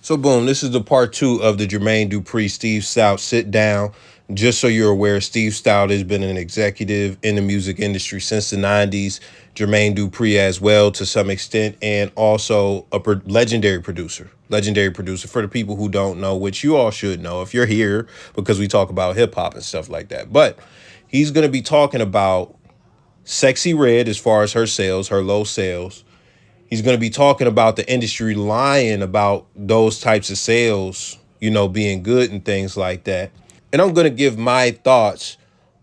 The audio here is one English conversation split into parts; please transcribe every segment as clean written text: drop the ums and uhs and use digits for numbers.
So boom, this is the part two of the Jermaine Dupri Steve Stout sit down. Just so you're aware, Steve Stout has been an executive in the music industry since the 90s. Jermaine Dupri as well to some extent, and also a legendary producer. Legendary producer for the people who don't know, which you all should know if you're here because we talk about hip hop and stuff like that. But he's going to be talking about Sexyy Red as far as her sales, her low sales. He's going to be talking about the industry lying about those types of sales, being good and things like that. And I'm going to give my thoughts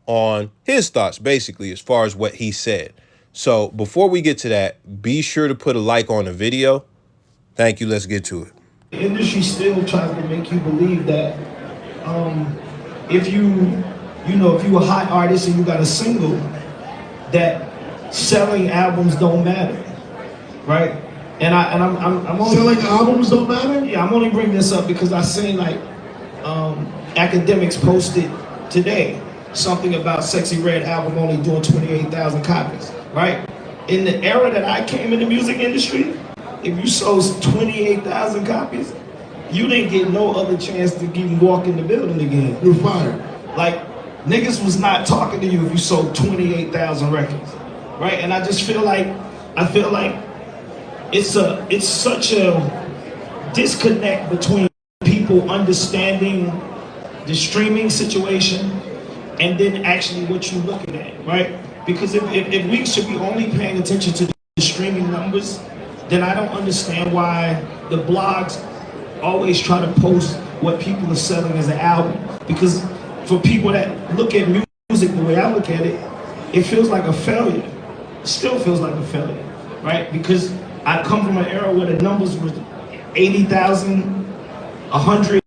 on his thoughts, basically, as far as what he said. So before we get to that, be sure to put a like on the video. Thank you. Let's get to it. The industry still tries to make you believe that if if you a hot artist and you got a single, that selling albums don't matter, right? I'm only selling albums don't matter. Yeah, I'm only bringing this up because I seen academics posted today something about Sexyy Red album only doing 28,000 copies, right? In the era that I came in the music industry, if you sold 28,000 copies, you didn't get no other chance to even walk in the building again. You're fired. Like, niggas was not talking to you if you sold 28,000 records, right? And I feel like it's such a disconnect between people understanding the streaming situation and then actually what you're looking at, right? Because if we should be only paying attention to the streaming numbers, then I don't understand why the blogs always try to post what people are selling as an album. Because for people that look at music the way I look at it, it feels like a failure. It still feels like a failure, right? Because I come from an era where the numbers were 80,000, 100,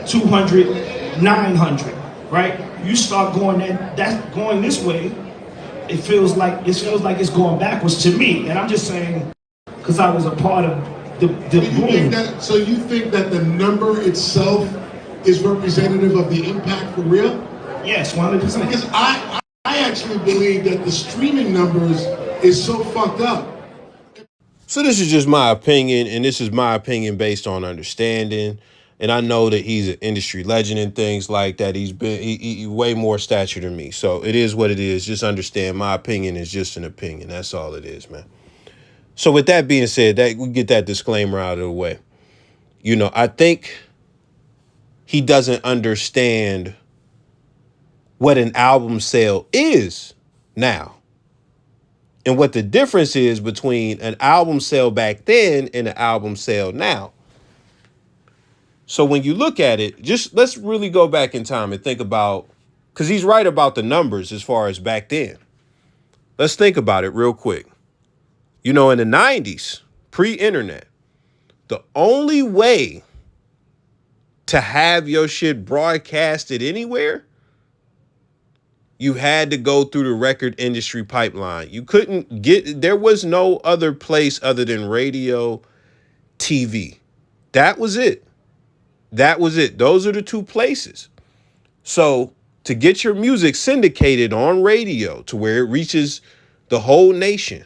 200, 900, right? You start going that's going this way, it feels like it's going backwards to me. And I'm just saying, because I was a part of the boom. So you think that the number itself is representative of the impact for real? Yes, 100%. Because I actually believe that the streaming numbers is so fucked up. So this is just my opinion, and this is my opinion based on understanding. And I know that he's an industry legend and things like that. He's been he way more stature than me. So it is what it is. Just understand my opinion is just an opinion. That's all it is, man. So with that being said, that we get that disclaimer out of the way. I think he doesn't understand what an album sale is now. And what the difference is between an album sale back then and an album sale now. So when you look at it, just let's really go back in time and think about, because he's right about the numbers as far as back then. Let's think about it real quick. In the 90s, pre-internet, the only way to have your shit broadcasted anywhere, you had to go through the record industry pipeline. You couldn't there was no other place other than radio, TV. That was it. Those are the two places. So to get your music syndicated on radio to where it reaches the whole nation,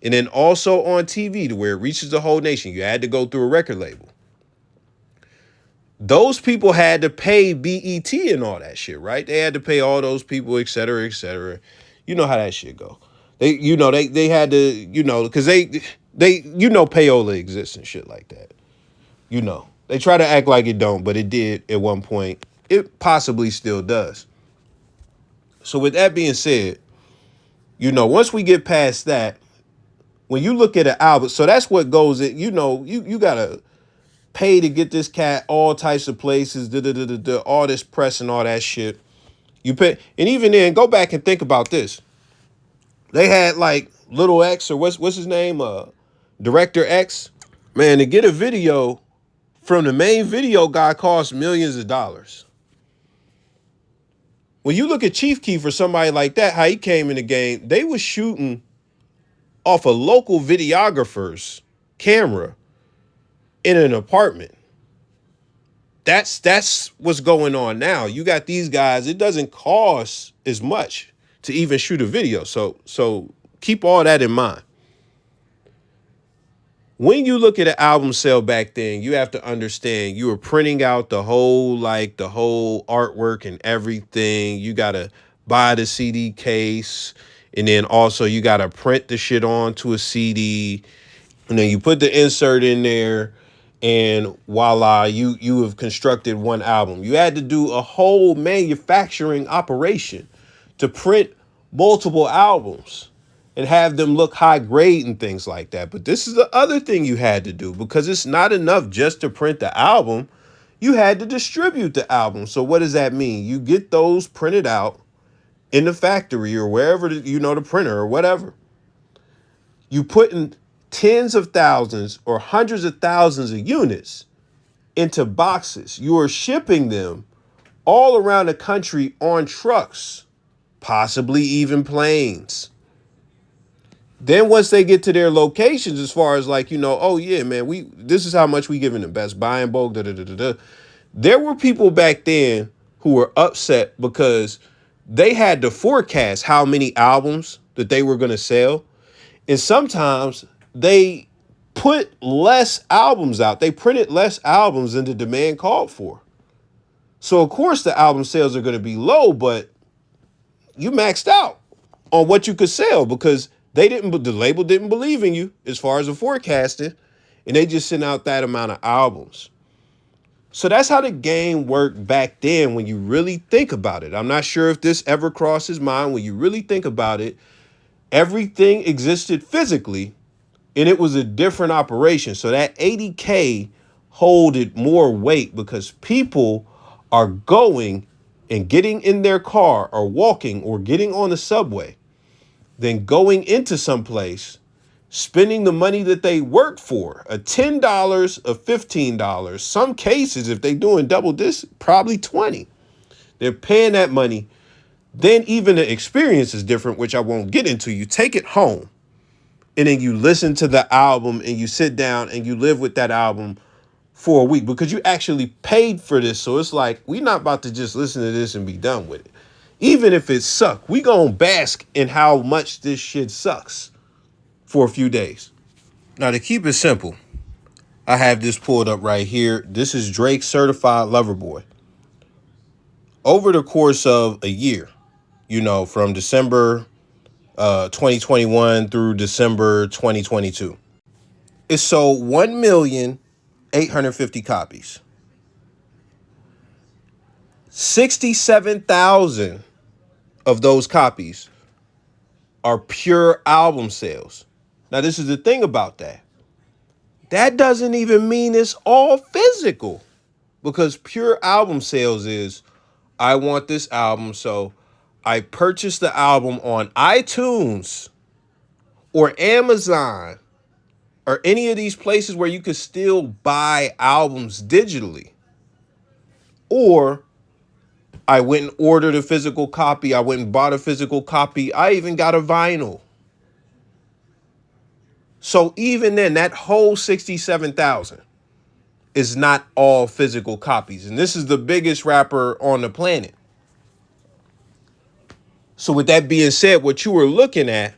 and then also on TV to where it reaches the whole nation, you had to go through a record label. Those people had to pay BET and all that shit, right? They had to pay all those people, et cetera, et cetera. You know how that shit go. They had to, because they payola exists and shit like that. They try to act like it don't, but it did at one point. It possibly still does. So with that being said, once we get past that, when you look at an album, so that's what goes in, you gotta pay to get this cat all types of places, all this press and all that shit. You pay, and even then, go back and think about this. They had like Little X, or what's his name, Director X. Man, to get a video from the main video guy costs millions of dollars. When you look at Chief Keef or somebody like that, how he came in the game, they was shooting off a local videographer's camera in an apartment. That's what's going on now. You got these guys, it doesn't cost as much to even shoot a video. So keep all that in mind. When you look at an album sale back then, you have to understand you were printing out the whole artwork and everything. You gotta buy the CD case, and then also you gotta print the shit onto a CD, and then you put the insert in there, and voila, you have constructed one album. You had to do a whole manufacturing operation to print multiple albums and have them look high grade and things like that. But this is the other thing you had to do, because it's not enough just to print the album. You had to distribute the album. So what does that mean? You get those printed out in the factory or wherever, the printer or whatever. You put in tens of thousands or hundreds of thousands of units into boxes. You are shipping them all around the country on trucks, possibly even planes. Then once they get to their locations, as far as like, oh yeah, man, this is how much we giving them, Best Buy in bulk, da da da da da. There were people back then who were upset because they had to forecast how many albums that they were going to sell. And sometimes they put less albums out. They printed less albums than the demand called for. So of course the album sales are going to be low, but you maxed out on what you could sell because the label didn't believe in you as far as the forecasting, and they just sent out that amount of albums. So that's how the game worked back then when you really think about it. I'm not sure if this ever crossed his mind. When you really think about it, everything existed physically, and it was a different operation. So that 80K holded more weight because people are going and getting in their car or walking or getting on the subway, then going into some place, spending the money that they worked for, a $10, a $15. Some cases, if they doing double this, probably 20. They're paying that money. Then even the experience is different, which I won't get into. You take it home and then you listen to the album and you sit down and you live with that album for a week because you actually paid for this. So it's like, we're not about to just listen to this and be done with it. Even if it sucks, we gonna bask in how much this shit sucks for a few days. Now, to keep it simple, I have this pulled up right here. This is Drake's Certified Lover Boy. Over the course of a year, from December 2021 through December 2022, it sold 1,850,000 copies. 67,000 of those copies are pure album sales. Now, this is the thing about that. That doesn't even mean it's all physical, because pure album sales is, I want this album, so I purchased the album on iTunes or Amazon or any of these places where you could still buy albums digitally. Or I went and ordered a physical copy. I went and bought a physical copy. I even got a vinyl. So even then, that whole 67,000 is not all physical copies. And this is the biggest rapper on the planet. So with that being said, what you were looking at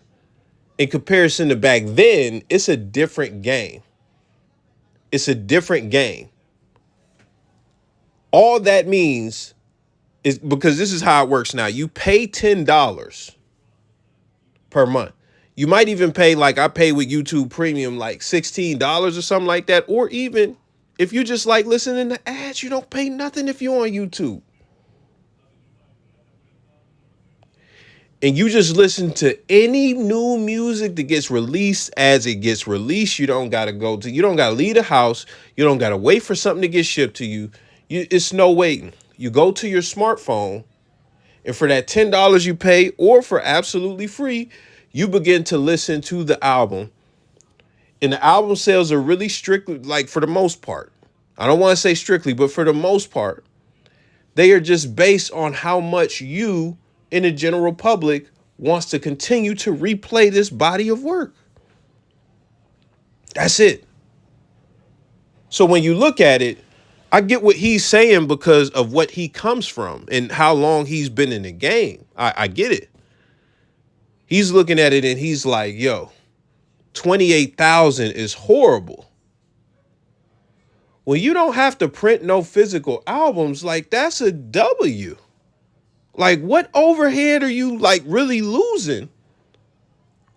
in comparison to back then, it's a different game. It's a different game. All that means is, because this is how it works now. You pay $10 per month. You might even pay, like I pay with YouTube Premium, like $16 or something like that. Or even if you just like listening to ads, you don't pay nothing if you're on YouTube. And you just listen to any new music that gets released as it gets released. You don't got to leave the house. You don't got to wait for something to get shipped to you. It's no waiting. You go to your smartphone, and for that $10 you pay, or for absolutely free, you begin to listen to the album. And the album sales are really strictly, like, for the most part, I don't want to say strictly, but for the most part, they are just based on how much you in the general public wants to continue to replay this body of work. That's it. So when you look at it, I get what he's saying because of what he comes from and how long he's been in the game. I get it. He's looking at it and he's like, yo, 28,000 is horrible. When you don't have to print no physical albums, like that's a W. Like what overhead are you like really losing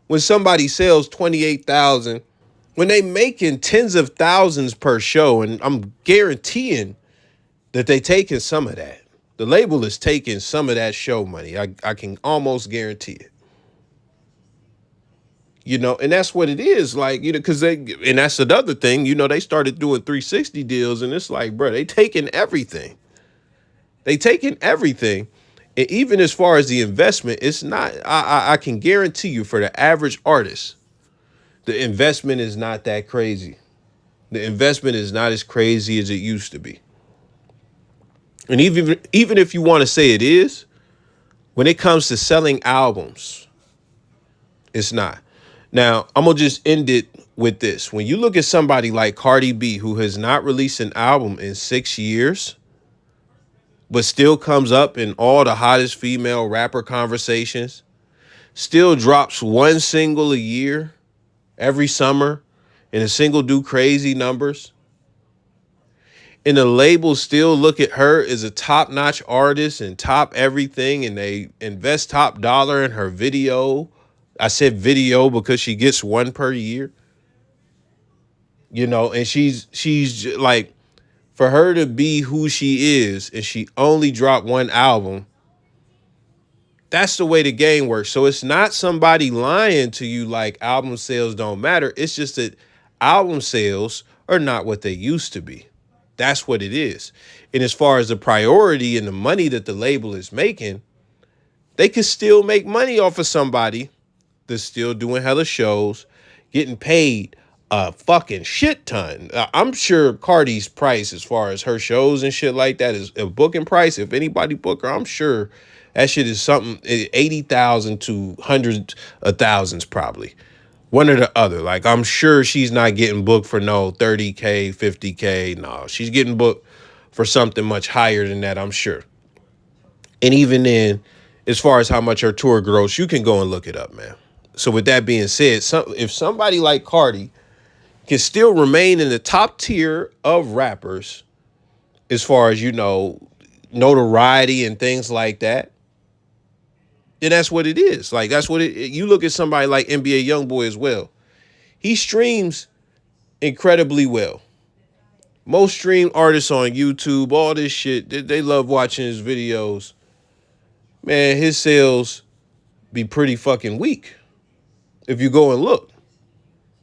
when somebody sells 28,000 when they making tens of thousands per show? And I'm guaranteeing that they taking some of that. The label is taking some of that show money. I can almost guarantee it. And that's what it is. Like, because and that's another thing, they started doing 360 deals, and it's like, bro, they taking everything. They taking everything. And even as far as the investment, it's not, I can guarantee you for the average artist, the investment is not that crazy. The investment is not as crazy as it used to be. And even if you want to say it is, when it comes to selling albums, it's not. Now, I'm going to just end it with this. When you look at somebody like Cardi B, who has not released an album in 6 years, but still comes up in all the hottest female rapper conversations, still drops one single a year, every summer, and a single do crazy numbers, and the labels still look at her as a top-notch artist and top everything, and they invest top dollar in her video. I said video because she gets one per year. And she's like, for her to be who she is and she only dropped one album, that's the way the game works. So it's not somebody lying to you like album sales don't matter. It's just that album sales are not what they used to be. That's what it is. And as far as the priority and the money that the label is making, they can still make money off of somebody that's still doing hella shows, getting paid a fucking shit ton. I'm sure Cardi's price as far as her shows and shit like that is a booking price. If anybody book her, I'm sure that shit is something 80,000 to hundreds of thousands probably. One or the other. Like, I'm sure she's not getting booked for no 30K, 50K. No, she's getting booked for something much higher than that, I'm sure. And even then, as far as how much her tour gross, you can go and look it up, man. So with that being said, if somebody like Cardi can still remain in the top tier of rappers as far as, notoriety and things like that, then that's what it is. Like, that's what you look at somebody like NBA Youngboy as well. He streams incredibly well. Most streamed artists on YouTube, all this shit, they love watching his videos. Man, his sales be pretty fucking weak if you go and look.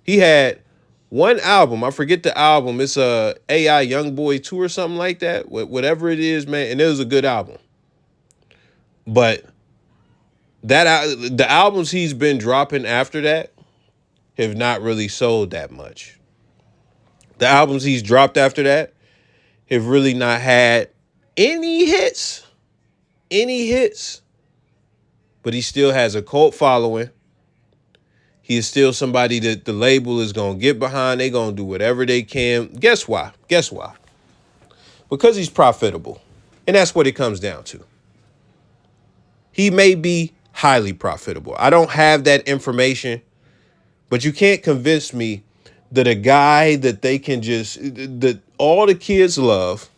He had one album, I forget the album, it's a AI Youngboy 2 or something like that, whatever it is, man, and it was a good album. But the albums he's been dropping after that have not really sold that much. The albums he's dropped after that have really not had any hits. But he still has a cult following. He is still somebody that the label is going to get behind. They're going to do whatever they can. Guess why? Because he's profitable. And that's what it comes down to. He may be highly profitable. I don't have that information, but you can't convince me that a guy that they can that all the kids love,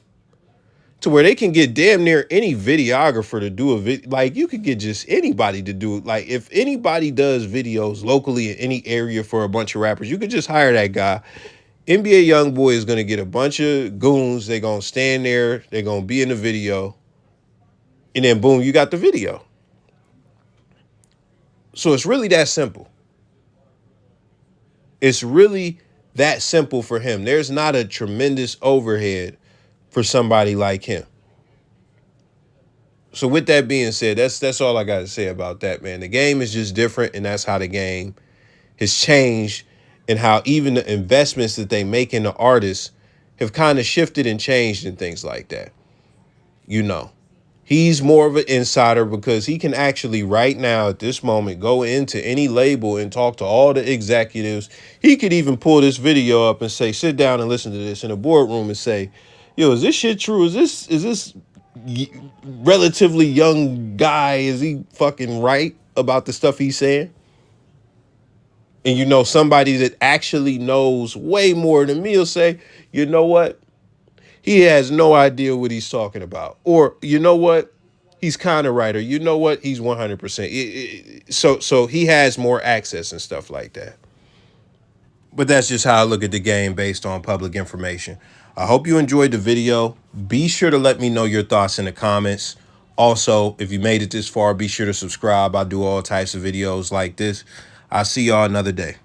to where they can get damn near any videographer to do a video. Like, you could get just anybody to do it. Like, if anybody does videos locally in any area for a bunch of rappers, you could just hire that guy. NBA Youngboy is going to get a bunch of goons. They're going to stand there. They're going to be in the video. And then, boom, you got the video. So it's really that simple. It's really that simple for him. There's not a tremendous overhead for somebody like him. So with that being said, that's all I got to say about that, man. The game is just different, and that's how the game has changed, and how even the investments that they make in the artists have kind of shifted and changed and things like that. He's more of an insider because he can actually right now at this moment go into any label and talk to all the executives. He could even pull this video up and say, sit down and listen to this in a boardroom and say, yo, is this shit true? Is this relatively young guy, is he fucking right about the stuff he's saying? And you know, somebody that actually knows way more than me will say, you know what? He has no idea what he's talking about. Or you know what? He's kind of right. Or you know what? He's 100%. So he has more access and stuff like that. But that's just how I look at the game based on public information. I hope you enjoyed the video. Be sure to let me know your thoughts in the comments. Also, if you made it this far, be sure to subscribe. I do all types of videos like this. I'll see y'all another day.